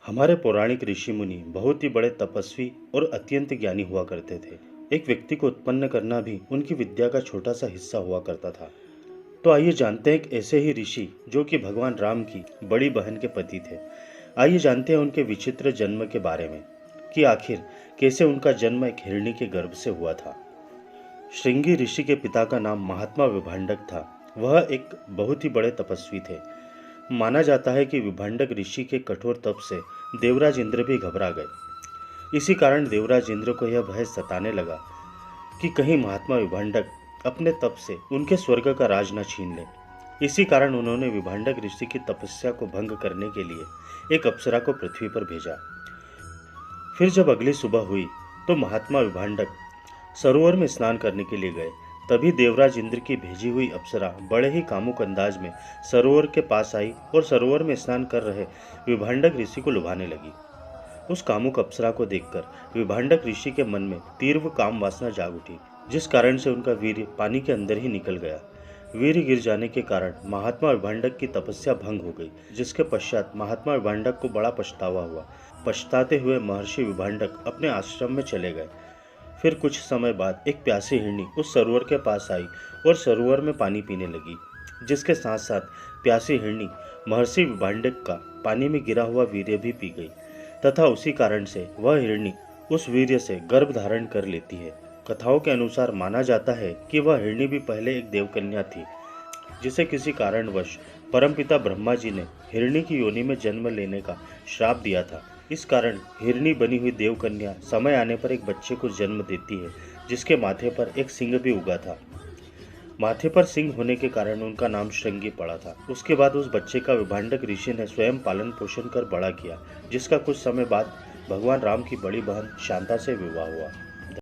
हमारे पौराणिक ऋषि मुनि बहुत ही बड़े तपस्वी और अत्यंत ज्ञानी हुआ करते थे। एक व्यक्ति को उत्पन्न करना भी उनकी विद्या का छोटा सा हिस्सा हुआ करता था। तो आइए जानते हैं एक ऐसे ही ऋषि जो कि भगवान राम की बड़ी बहन के पति थे। आइए जानते हैं उनके विचित्र जन्म के बारे में कि आखिर कैसे उनका जन्म एक हिरणी के गर्भ से हुआ था। श्रृंगी ऋषि के पिता का नाम महात्मा विभांडक था। वह एक बहुत ही बड़े तपस्वी थे। माना जाता है कि विभांडक ऋषि के कठोर तप से देवराज इंद्र भी घबरा गए। इसी कारण देवराज इंद्र को यह भय सताने लगा कि कहीं महात्मा विभांडक अपने तप से उनके स्वर्ग का राज न छीन ले। इसी कारण उन्होंने विभांडक ऋषि की तपस्या को भंग करने के लिए एक अप्सरा को पृथ्वी पर भेजा। फिर जब अगली सुबह हुई तो महात्मा विभांडक सरोवर में स्नान करने के लिए गए। तभी देवराज इंद्र की भेजी हुई अप्सरा बड़े ही कामुक अंदाज में सरोवर के पास आई और सरोवर में स्नान कर रहे विभांडक ऋषि को लुभाने लगी। उस कामुक अप्सरा को देखकर विभांडक ऋषि के मन में तीव्र काम वासना जाग उठी, जिस कारण से उनका वीर्य पानी के अंदर ही निकल गया। वीर्य गिर जाने के कारण महात्मा विभांडक की तपस्या भंग हो गई, जिसके पश्चात महात्मा विभांडक को बड़ा पछतावा हुआ। पछताते हुए महर्षि विभांडक अपने आश्रम में चले गए। फिर कुछ समय बाद एक प्यासी हिरणी उस सरोवर के पास आई और सरोवर में पानी पीने लगी, जिसके साथ साथ प्यासी हिरणी महर्षि विभांडक का पानी में गिरा हुआ वीर्य भी पी गई तथा उसी कारण से वह हिरणी उस वीर्य से गर्भ धारण कर लेती है। कथाओं के अनुसार माना जाता है कि वह हिरणी भी पहले एक देवकन्या थी, जिसे किसी कारणवश परमपिता ब्रह्मा जी ने हिरणी की योनि में जन्म लेने का श्राप दिया था। इस कारण हिरणी बनी हुई देवकन्या समय आने पर एक बच्चे को जन्म देती है, जिसके माथे पर एक सिंह भी उगा था। माथे पर सिंह होने के कारण उनका नाम श्रृंगी पड़ा था। उसके बाद उस बच्चे का विभांडक ऋषि ने स्वयं पालन पोषण कर बड़ा किया, जिसका कुछ समय बाद भगवान राम की बड़ी बहन शांता से विवाह हुआ।